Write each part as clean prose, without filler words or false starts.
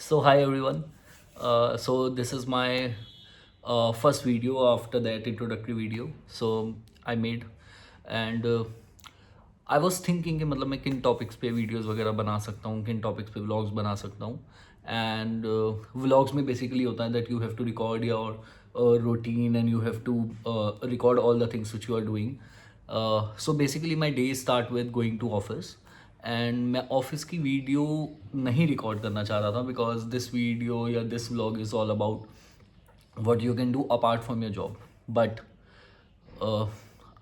So hi everyone. So this is my first video after that introductory video. So I made and I was thinking कि मतलब मैं किन topics पे videos वगैरह बना सकता हूँ, किन टॉपिक्स पे व्लॉग्स बना सकता हूँ. एंड व्लॉग्स में बेसिकली होता है that you have to record your routine and you have to record all the things which you are doing. So basically my day start with going to office and मैं office की video नहीं record करना चाह रहा था because this video या this vlog is all about what you can do apart from your job. But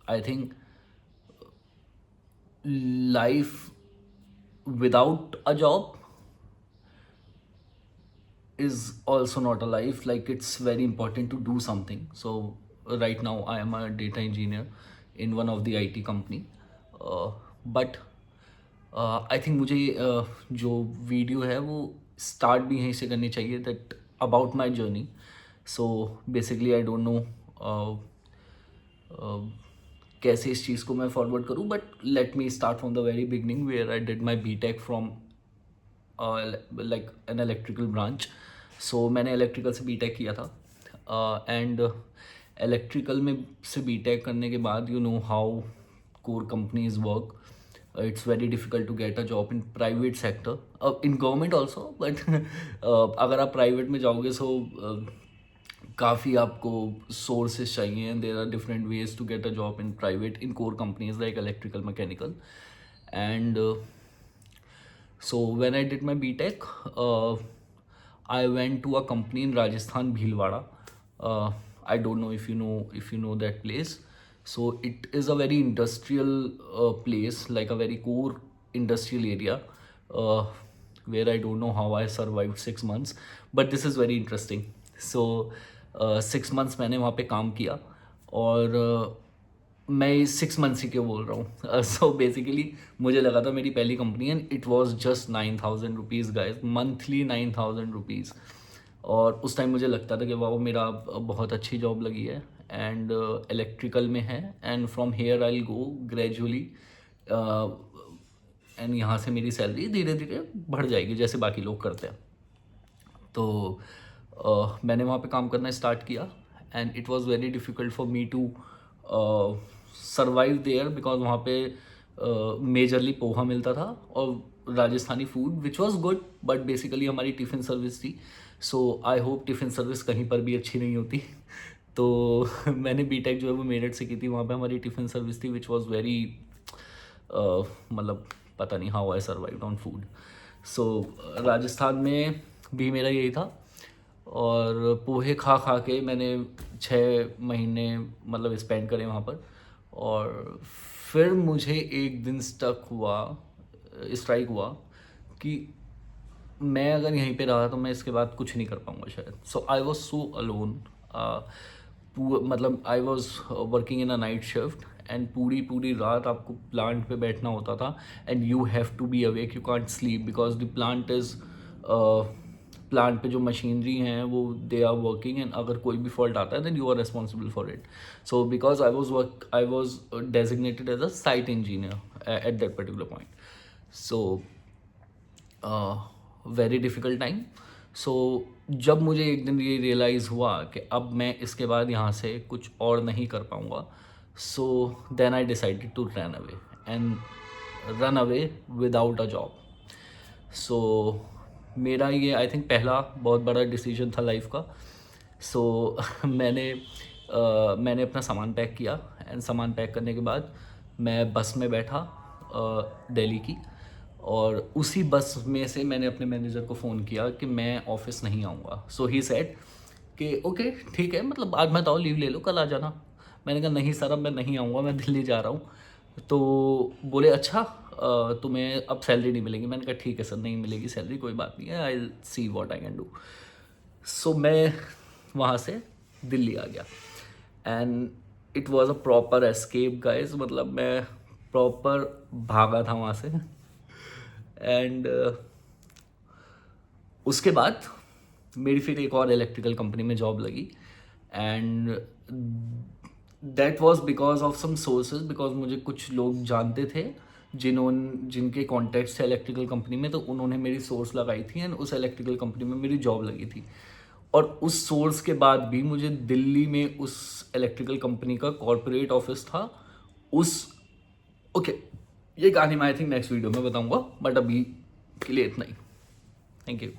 I think life without a job is also not a life. Like, it's very important to do something. So right now I am a data engineer in one of the IT company. But I think मुझे जो video है वो start भी यहीं से करनी चाहिए, that about my journey. So basically I don't know कैसे इस चीज़ को मैं फॉरवर्ड करूँ, but let me start from the very beginning where I did my B tech from like an electrical branch. So मैंने इलेक्ट्रिकल से B take किया था एंड इलेक्ट्रिकल में से बी टेक करने के बाद you know how core companies work. It's very difficult to get a job in private sector, in government also, but अगर आप प्राइवेट में जाओगे सो काफ़ी आपको सोर्सेज चाहिए and there are different ways to get a job in private in core companies like electrical mechanical. And so when I did my BTech, I went to a company in Rajasthan, Bhilwara. I don't know if you know that place. So it is a very industrial place, like a very core industrial area, uh, where I don't know how I survived 6 months, but this is very interesting. So 6 months मैंने वहाँ पे काम किया और मैं 6 months ही क्यों बोल रहा हूँ. सो बेसिकली मुझे लगा था मेरी पहली company and it was just 9,000 rupees guys, monthly 9,000 rupees. और उस टाइम मुझे लगता था कि वाह मेरा बहुत अच्छी जॉब लगी है एंड इलेक्ट्रिकल में है and from here I go gradually and यहाँ से मेरी सैलरी धीरे धीरे बढ़ जाएगी जैसे बाकी लोग करते हैं. तो मैंने वहाँ पे काम करना स्टार्ट किया and it was very difficult for me to survive there because वहाँ पे मेजरली पोहा मिलता था और Rajasthani food which was good, but basically हमारी टिफ़िन सर्विस थी. So I hope tiffin service कहीं पर भी अच्छी नहीं होती. तो मैंने बीटेक जो है वो मेरठ से की थी, वहाँ पे हमारी टिफ़िन सर्विस थी विच वाज वेरी मतलब पता नहीं how I survived on food. So Rajasthan में भी मेरा यही था और पोहे खा खा के मैंने 6 महीने मतलब स्पेंड करे वहाँ पर. और फिर मुझे एक दिन स्ट्राइक हुआ कि मैं अगर यहीं पे रहा तो मैं इसके बाद कुछ नहीं कर पाऊँगा शायद. So I was so alone. मतलब I was working in a night shift and पूरी पूरी रात आपको प्लांट पे बैठना होता था and you have to be awake, you can't sleep because the plant पे जो मशीनरी हैं वो दे आर वर्किंग एंड अगर कोई भी फॉल्ट आता है then you are responsible for it. So because I was designated as a site engineer at that particular point. So very difficult time. So जब मुझे एक दिन ये रियलाइज़ हुआ कि अब मैं इसके बाद यहाँ से कुछ और नहीं कर पाऊँगा, so then I decided to run away without a job. So मेरा ये आई थिंक पहला बहुत बड़ा डिसीजन था लाइफ का. सो मैंने अपना सामान पैक किया एंड सामान पैक करने के बाद मैं बस में बैठा दिल्ली की, और उसी बस में से मैंने अपने मैनेजर को फ़ोन किया कि मैं ऑफिस नहीं आऊँगा. सो ही सेड कि ओके ठीक है, मतलब आज मत आओ, लीव ले लो, कल आ जाना. मैंने कहा नहीं सर अब मैं नहीं आऊँगा, मैं दिल्ली जा रहा हूँ. तो बोले अच्छा तुम्हें अब सैलरी नहीं मिलेगी. मैंने कहा ठीक है सर, नहीं मिलेगी सैलरी, कोई बात नहीं है, I see what I can do. So मैं वहाँ से दिल्ली आ गया and it was a proper escape guys. मतलब मैं प्रॉपर भागा था वहाँ से एंड उसके बाद मेरी फिर एक और इलेक्ट्रिकल कंपनी में जॉब लगी and that was because of some sources, because मुझे कुछ लोग जानते थे जिनके कॉन्टैक्ट्स थे इलेक्ट्रिकल कंपनी में, तो उन्होंने मेरी सोर्स लगाई थी एंड उस इलेक्ट्रिकल कंपनी में मेरी जॉब लगी थी। और उस सोर्स के बाद भी मुझे दिल्ली में उस इलेक्ट्रिकल कंपनी का कॉर्पोरेट ऑफिस था उस ओके, ये कहानी मैं आई थिंक नेक्स्ट वीडियो में बताऊंगा, बट अभी के लिए इतना ही। Thank you.